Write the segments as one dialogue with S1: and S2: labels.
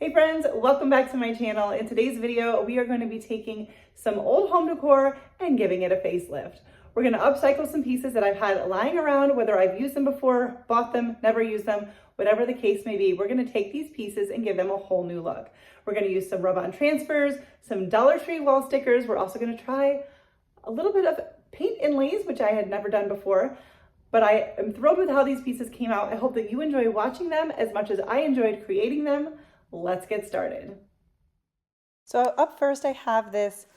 S1: Hey friends, welcome back to my channel. In today's video, we are going to be taking some old home decor and giving it a facelift. We're going to upcycle some pieces that I've had lying around, whether I've used them before, bought them, never used them, whatever the case may be. We're going to take these pieces and give them a whole new look. We're going to use some rub-on transfers, some Dollar Tree wall stickers. We're also going to try a little bit of paint inlays, which I had never done before. But I am thrilled with how these pieces came out. I hope that you enjoy watching them as much as I enjoyed creating them. Let's get started. So up first, I have this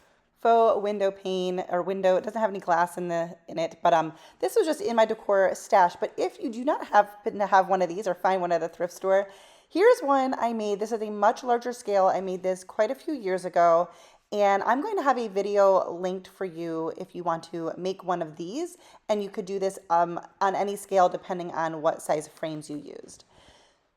S1: faux window pane or window. It doesn't have any glass in it, but this was just in my decor stash. But if you do not happen to have one of these or find one at a thrift store, here's one I made. This is a much larger scale. I made this quite a few years ago. And I'm going to have a video linked for you if you want to make one of these. And you could do this on any scale depending on what size frames you used.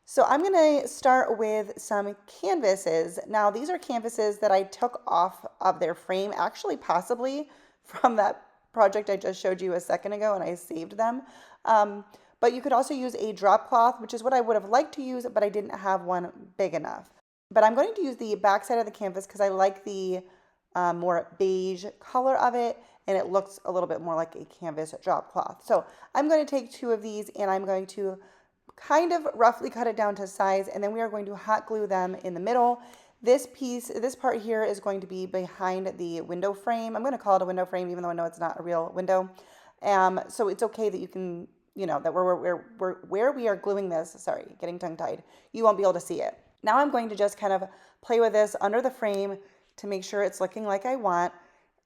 S1: So I'm going to start with some canvases. Now these are canvases that I took off of their frame, actually possibly from that project I just showed you a second ago, and I saved them. But you could also use a drop cloth, which is what I would have liked to use, but I didn't have one big enough. But I'm going to use the back side of the canvas because I like the more beige color of it, and it looks a little bit more like a canvas drop cloth. So I'm going to take two of these and I'm going to kind of roughly cut it down to size, and then we are going to hot glue them in the middle. This part here is going to be behind the window frame. I'm going to call it a window frame, even though I know it's not a real window. So it's okay that you can, that where we are gluing this, sorry, getting tongue-tied, you won't be able to see it. Now I'm going to just kind of play with this under the frame to make sure it's looking like I want.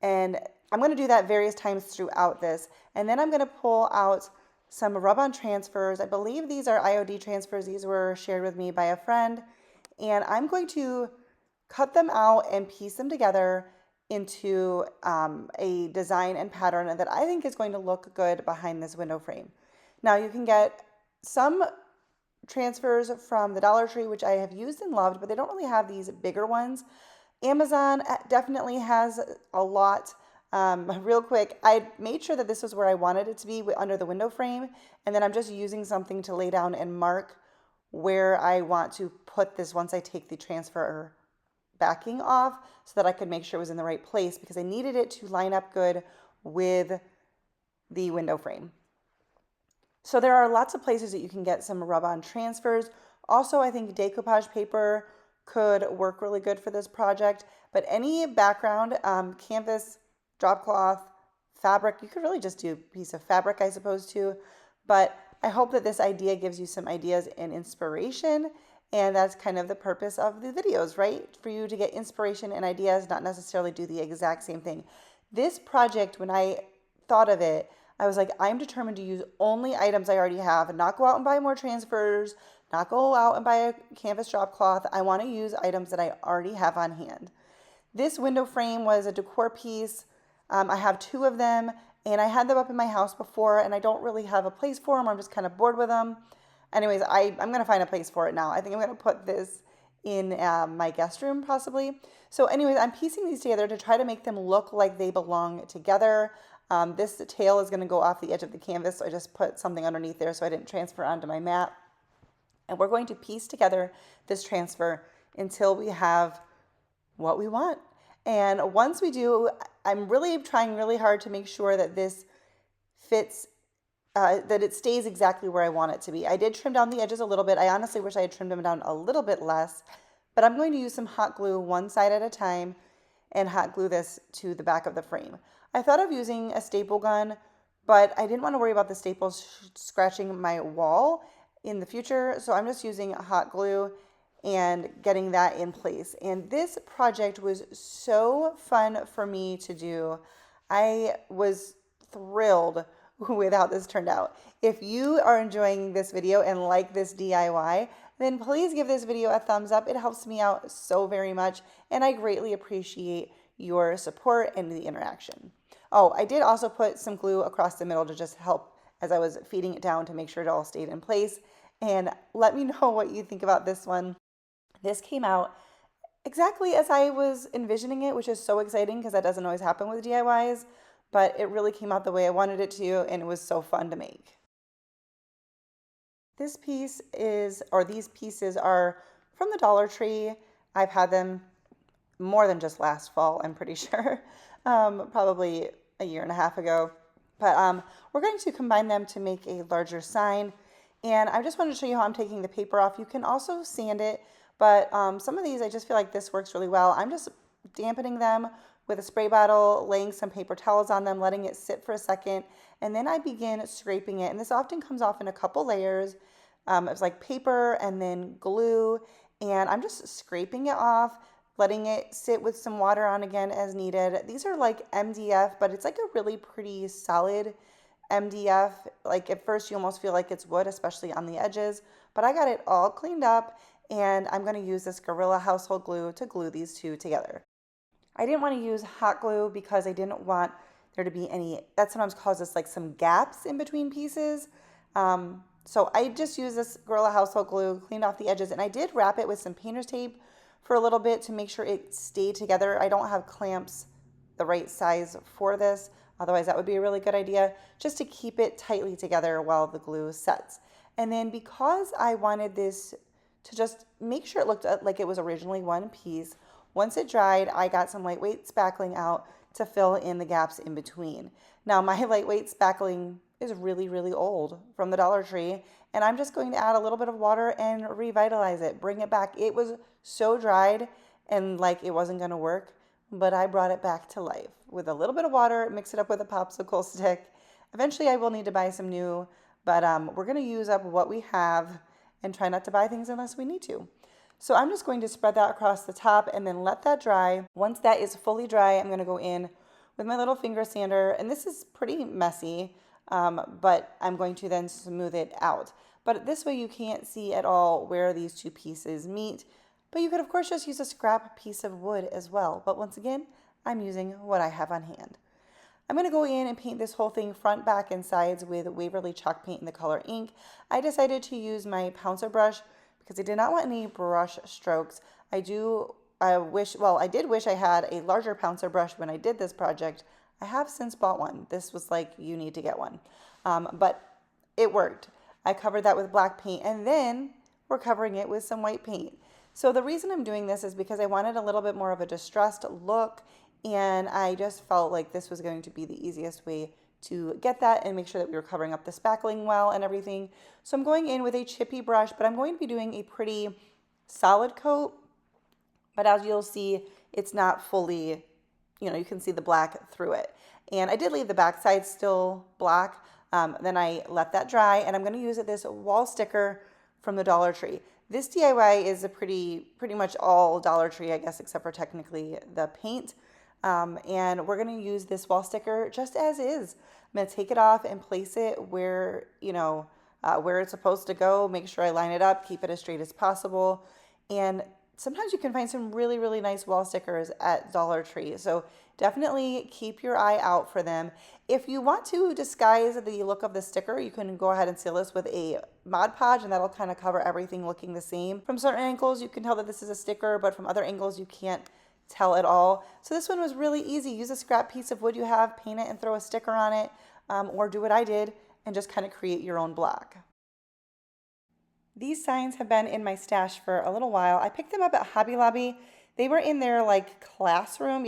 S1: And I'm going to do that various times throughout this. And then I'm going to pull out some rub-on transfers. I believe these are IOD transfers. These were shared with me by a friend. And I'm going to cut them out and piece them together into a design and pattern that I think is going to look good behind this window frame. Now you can get some transfers from the Dollar Tree, which I have used and loved, but they don't really have these bigger ones. Amazon definitely has a lot. Real quick, I made sure that this was where I wanted it to be under the window frame, and then I'm just using something to lay down and mark where I want to put this once I take the transfer backing off so that I could make sure it was in the right place because I needed it to line up good with the window frame. So there are lots of places that you can get some rub-on transfers. Also, I think decoupage paper could work really good for this project, but any background, canvas, drop cloth, fabric, you could really just do a piece of fabric, I suppose, too. But I hope that this idea gives you some ideas and inspiration, and that's kind of the purpose of the videos, right? For you to get inspiration and ideas, not necessarily do the exact same thing. This project, when I thought of it, I was like, I'm determined to use only items I already have and not go out and buy more transfers, not go out and buy a canvas drop cloth. I want to use items that I already have on hand. This window frame was a decor piece. I have two of them, and I had them up in my house before, and I don't really have a place for them. I'm just kind of bored with them. Anyways, I'm going to find a place for it now. I think I'm going to put this in my guest room, possibly. So anyways, I'm piecing these together to try to make them look like they belong together. This tail is going to go off the edge of the canvas, so I just put something underneath there so I didn't transfer onto my mat. And we're going to piece together this transfer until we have what we want. And once we do, I'm really trying really hard to make sure that this fits, that it stays exactly where I want it to be. I did trim down the edges a little bit. I honestly wish I had trimmed them down a little bit less, but I'm going to use some hot glue one side at a time and hot glue this to the back of the frame. I thought of using a staple gun, but I didn't want to worry about the staples scratching my wall in the future, so I'm just using hot glue and getting that in place. And this project was so fun for me to do. I was thrilled with how this turned out. If you are enjoying this video and like this DIY, then please give this video a thumbs up. It helps me out so very much, and I greatly appreciate your support and the interaction. Oh, I did also put some glue across the middle to just help as I was feeding it down to make sure it all stayed in place. And let me know what you think about this one. This came out exactly as I was envisioning it, which is so exciting because that doesn't always happen with DIYs, but it really came out the way I wanted it to, and it was so fun to make. This piece is, or these pieces are from the Dollar Tree. I've had them more than just last fall, I'm pretty sure, probably a year and a half ago. But we're going to combine them to make a larger sign. And I just wanted to show you how I'm taking the paper off. You can also sand it, but some of these, I just feel like this works really well. I'm just dampening them with a spray bottle, laying some paper towels on them, letting it sit for a second, and then I begin scraping it. And this often comes off in a couple layers. It's like paper and then glue, and I'm just scraping it off, letting it sit with some water on again as needed. These are like MDF, but it's like a really pretty solid MDF. Like at first you almost feel like it's wood, especially on the edges, but I got it all cleaned up, and I'm going to use this Gorilla household glue to glue these two together. I didn't want to use hot glue because I didn't want there to be any, that sometimes causes like some gaps in between pieces. So I just used this Gorilla household glue, cleaned off the edges, and I did wrap it with some painter's tape for a little bit to make sure it stayed together. I don't have clamps the right size for this, otherwise that would be a really good idea, just to keep it tightly together while the glue sets. And then because I wanted this to just make sure it looked like it was originally one piece, once it dried, I got some lightweight spackling out to fill in the gaps in between. Now my lightweight spackling is really, really old from the Dollar Tree, and I'm just going to add a little bit of water and revitalize it, bring it back. It was so dried and like it wasn't gonna work, but I brought it back to life with a little bit of water, mix it up with a popsicle stick. Eventually I will need to buy some new, but we're gonna use up what we have and try not to buy things unless we need to. So I'm just going to spread that across the top and then let that dry. Once that is fully dry, I'm gonna go in with my little finger sander, and this is pretty messy, but I'm going to then smooth it out. But this way you can't see at all where these two pieces meet, but you could of course just use a scrap piece of wood as well. But once again, I'm using what I have on hand. I'm going to go in and paint this whole thing front, back, and sides with Waverly chalk paint in the color ink. I decided to use my pouncer brush because I did not want any brush strokes. I did wish I had a larger pouncer brush when I did this project. I have since bought one. This was like, you need to get one. But it worked. I covered that with black paint, and then we're covering it with some white paint. So the reason I'm doing this is because I wanted a little bit more of a distressed look, and I just felt like this was going to be the easiest way to get that and make sure that we were covering up the spackling well and everything. So I'm going in with a chippy brush, but I'm going to be doing a pretty solid coat. But as you'll see, it's not fully, you can see the black through it. And I did leave the back side still black. Then I let that dry, and I'm going to use this wall sticker from the Dollar Tree. This DIY is a pretty much all Dollar Tree, I guess, except for technically the paint. And we're going to use this wall sticker just as is. I'm going to take it off and place it where, where it's supposed to go. Make sure I line it up, keep it as straight as possible. And sometimes you can find some really, really nice wall stickers at Dollar Tree. So definitely keep your eye out for them. If you want to disguise the look of the sticker, you can go ahead and seal this with a Mod Podge, and that'll kind of cover everything looking the same. From certain angles, you can tell that this is a sticker, but from other angles, you can't tell at all. So this one was really easy. Use a scrap piece of wood you have, paint it, and throw a sticker on it, or do what I did and just kind of create your own block. These signs have been in my stash for a little while. I picked them up at Hobby Lobby. They were in their classroom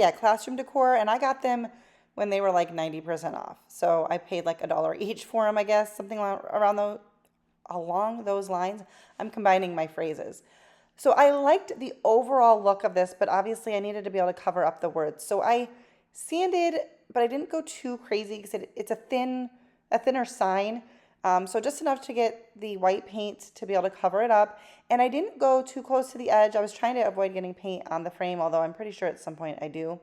S1: decor, and I got them when they were like 90% off. So I paid like $1 each for them, I guess, something along those lines. I'm combining my phrases. So I liked the overall look of this, but obviously I needed to be able to cover up the words. So I sanded, but I didn't go too crazy because it's a thinner sign. So just enough to get the white paint to be able to cover it up. And I didn't go too close to the edge. I was trying to avoid getting paint on the frame, although I'm pretty sure at some point I do.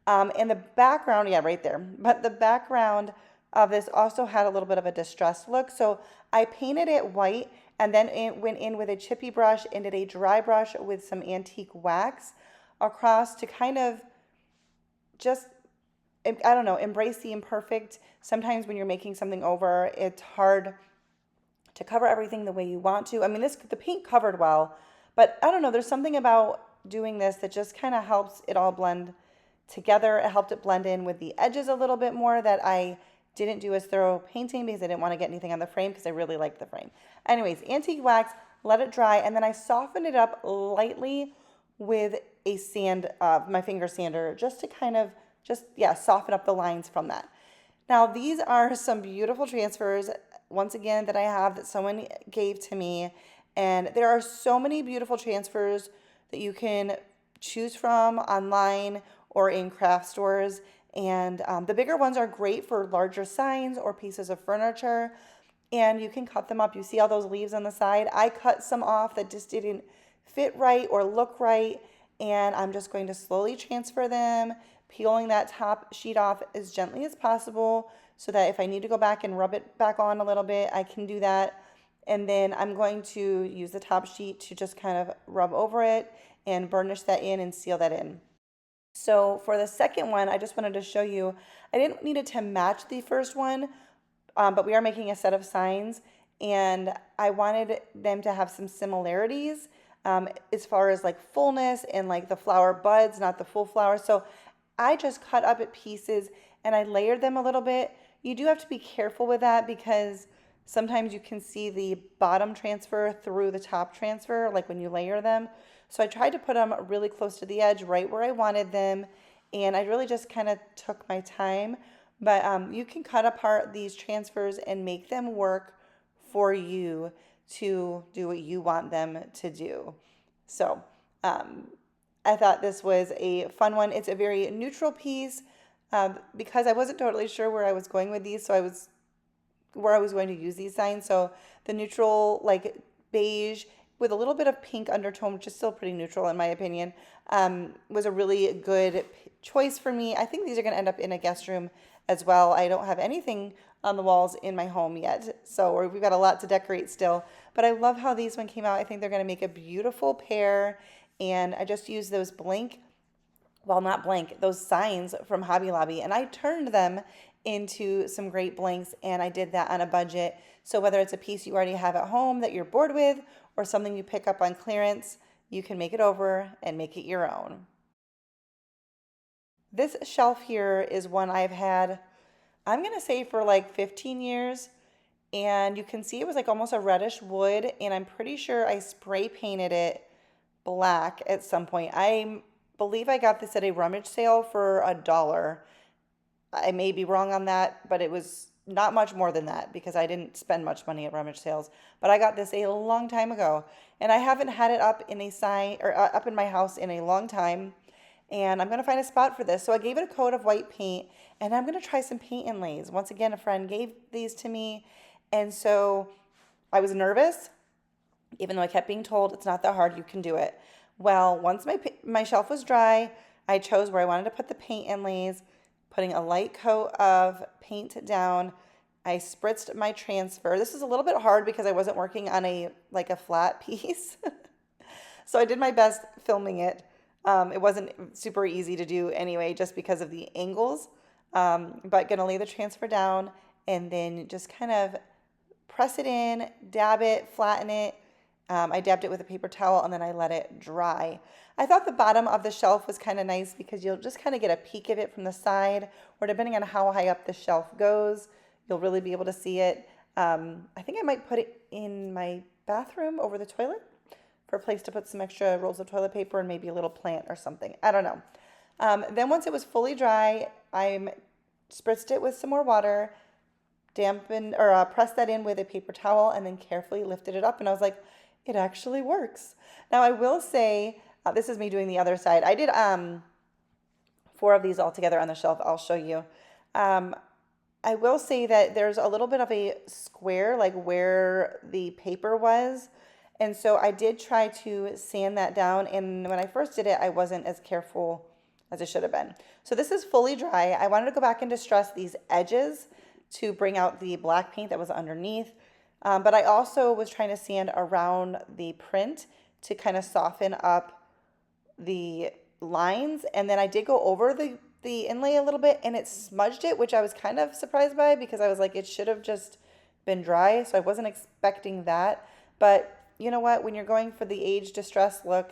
S1: And the background, yeah, right there. But the background of this also had a little bit of a distressed look. So I painted it white and then went in with a chippy brush and did a dry brush with some antique wax across to kind of just, I don't know, embrace the imperfect. Sometimes when you're making something over, it's hard to cover everything the way you want to. I mean, the paint covered well, but I don't know, there's something about doing this that just kind of helps it all blend together. It helped it blend in with the edges a little bit more that I didn't do as thorough painting because I didn't want to get anything on the frame because I really liked the frame. Anyways, antique wax, let it dry, and then I softened it up lightly with a my finger sander, just to kind of soften up the lines from that. Now, these are some beautiful transfers, once again, that I have that someone gave to me. And there are so many beautiful transfers that you can choose from online or in craft stores. And the bigger ones are great for larger signs or pieces of furniture. And you can cut them up. You see all those leaves on the side? I cut some off that just didn't fit right or look right. And I'm just going to slowly transfer them, peeling that top sheet off as gently as possible so that if I need to go back and rub it back on a little bit, I can do that. And then I'm going to use the top sheet to just kind of rub over it and burnish that in and seal that in. So for the second one, I just wanted to show you, I didn't need it to match the first one, but we are making a set of signs, and I wanted them to have some similarities as far as like fullness and like the flower buds, not the full flower. So I just cut up at pieces and I layered them a little bit. You do have to be careful with that because sometimes you can see the bottom transfer through the top transfer, like when you layer them. So I tried to put them really close to the edge, right where I wanted them. And I really just kind of took my time. But you can cut apart these transfers and make them work for you to do what you want them to do. So I thought this was a fun one. It's a very neutral piece because I wasn't totally sure where I was going with these. So where I was going to use these signs. So the neutral, like beige with a little bit of pink undertone, which is still pretty neutral in my opinion, was a really good choice for me. I think these are going to end up in a guest room as well. I don't have anything on the walls in my home yet, so we've got a lot to decorate still. But I love how these one came out. I think they're going to make a beautiful pair. And I just used those those signs from Hobby Lobby, and I turned them into some great blanks, and I did that on a budget. So whether it's a piece you already have at home that you're bored with or something you pick up on clearance, you can make it over and make it your own. This shelf here is one I've had, I'm going to say for like 15 years. And you can see it was like almost a reddish wood. And I'm pretty sure I spray painted it black at some point. I believe I got this at a rummage sale for $1. I may be wrong on that, but it was not much more than that because I didn't spend much money at rummage sales. But I got this a long time ago. And I haven't had it up in a sign or up in my house in a long time. And I'm going to find a spot for this. So I gave it a coat of white paint, and I'm going to try some paint inlays. Once again, a friend gave these to me. And so I was nervous, even though I kept being told it's not that hard, you can do it. Well, once my shelf was dry, I chose where I wanted to put the paint inlays, putting a light coat of paint down. I spritzed my transfer. This is a little bit hard because I wasn't working on a flat piece. So I did my best filming it. It wasn't super easy to do anyway, just because of the angles. But gonna lay the transfer down and then just kind of press it in, dab it, flatten it. I dabbed it with a paper towel and then I let it dry. I thought the bottom of the shelf was kind of nice because you'll just kind of get a peek of it from the side, or depending on how high up the shelf goes, you'll really be able to see it. I think I might put it in my bathroom over the toilet for a place to put some extra rolls of toilet paper and maybe a little plant or something. I don't know. Then once it was fully dry, I spritzed it with some more water, dampened or pressed that in with a paper towel, and then carefully lifted it up. And I was like, it actually works. Now I will say, this is me doing the other side. I did 4 of these all together on the shelf. I'll show you. I will say that there's a little bit of a square, like where the paper was. And so I did try to sand that down. And when I first did it, I wasn't as careful as I should have been. So this is fully dry. I wanted to go back and distress these edges to bring out the black paint that was underneath. But I also was trying to sand around the print to kind of soften up the lines. And then I did go over the inlay a little bit and it smudged it, which I was kind of surprised by because I was like, it should have just been dry. So I wasn't expecting that. But you know what? When you're going for the age distress look,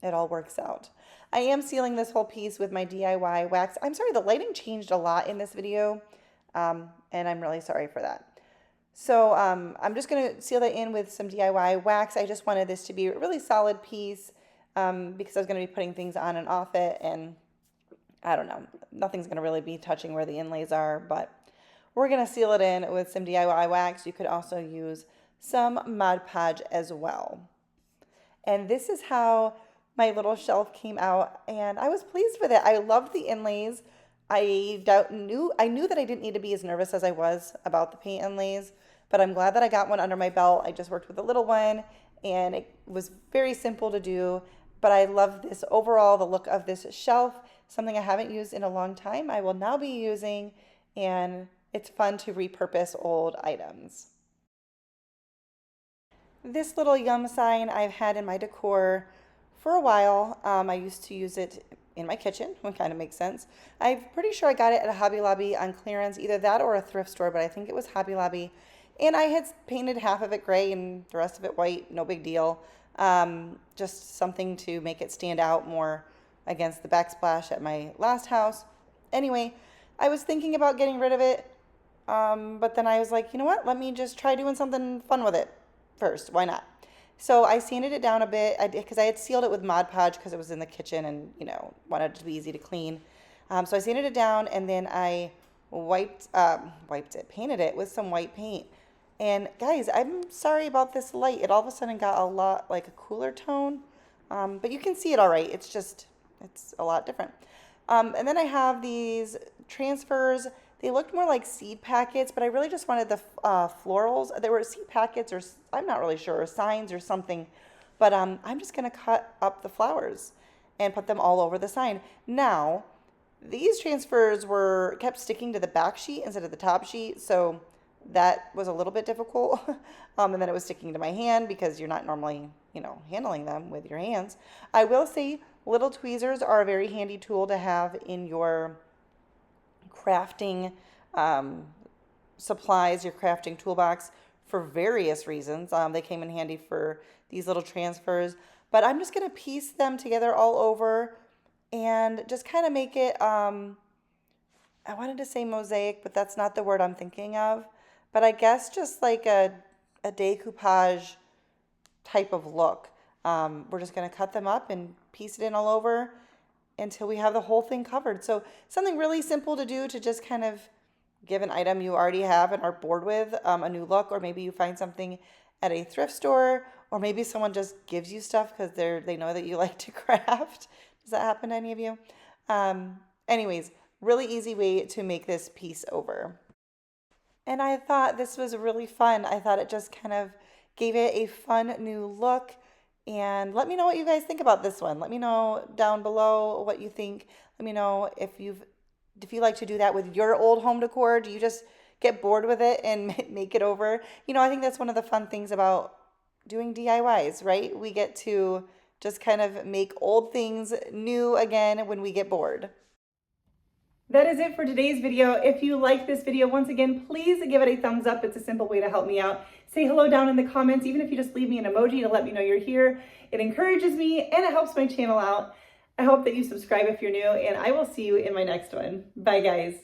S1: it all works out. I am sealing this whole piece with my DIY wax. I'm sorry, the lighting changed a lot in this video, and I'm really sorry for that. So I'm just going to seal that in with some DIY wax. I just wanted this to be a really solid piece because I was going to be putting things on and off it, and I don't know, nothing's going to really be touching where the inlays are, but we're going to seal it in with some DIY wax. You could also use some Mod Podge as well. And this is how my little shelf came out, and I was pleased with it. I loved the inlays. I knew that I didn't need to be as nervous as I was about the paint inlays, but I'm glad that I got one under my belt. I just worked with a little one, and it was very simple to do, but I love this overall, the look of this shelf, something I haven't used in a long time. I will now be using, and it's fun to repurpose old items. This little yum sign I've had in my decor for a while. I used to use it in my kitchen, which kind of makes sense. I'm pretty sure I got it at a Hobby Lobby on clearance, either that or a thrift store, but I think it was Hobby Lobby. And I had painted half of it gray and the rest of it white, no big deal. Just something to make it stand out more against the backsplash at my last house. Anyway, I was thinking about getting rid of it, but then I was like, you know what, let me just try doing something fun with it first. Why not? So I sanded it down a bit because I had sealed it with Mod Podge because it was in the kitchen and, you know, wanted it to be easy to clean. So I sanded it down, and then I painted it with some white paint. And guys, I'm sorry about this light. It all of a sudden got a lot like a cooler tone, but you can see it all right. It's a lot different. And then I have these transfers. They looked more like seed packets, but I really just wanted the florals. They were seed packets, or I'm not really sure, or signs or something. But I'm just going to cut up the flowers and put them all over the sign. Now, these transfers kept sticking to the back sheet instead of the top sheet, so that was a little bit difficult. And then it was sticking to my hand because you're not normally, you know, handling them with your hands. I will say little tweezers are a very handy tool to have in your crafting supplies, your crafting toolbox, for various reasons. They came in handy for these little transfers, but I'm just going to piece them together all over and just kind of make it, I wanted to say mosaic, but that's not the word I'm thinking of, but I guess just like a decoupage type of look. We're just going to cut them up and piece it in all over until we have the whole thing covered. So something really simple to do to just kind of give an item you already have and are bored with a new look, or maybe you find something at a thrift store, or maybe someone just gives you stuff because they know that you like to craft. Does that happen to any of you? Anyways, really easy way to make this piece over. And I thought this was really fun. I thought it just kind of gave it a fun new look. And let me know what you guys think about this one. Let me know down below what you think. Let me know if you like to do that with your old home decor. Do you just get bored with it and make it over? You know, I think that's one of the fun things about doing DIYs, right? We get to just kind of make old things new again when we get bored. That is it for today's video. If you like this video, once again, please give it a thumbs up. It's a simple way to help me out. Say hello down in the comments, even if you just leave me an emoji to let me know you're here. It encourages me and it helps my channel out. I hope that you subscribe if you're new, and I will see you in my next one. Bye, guys.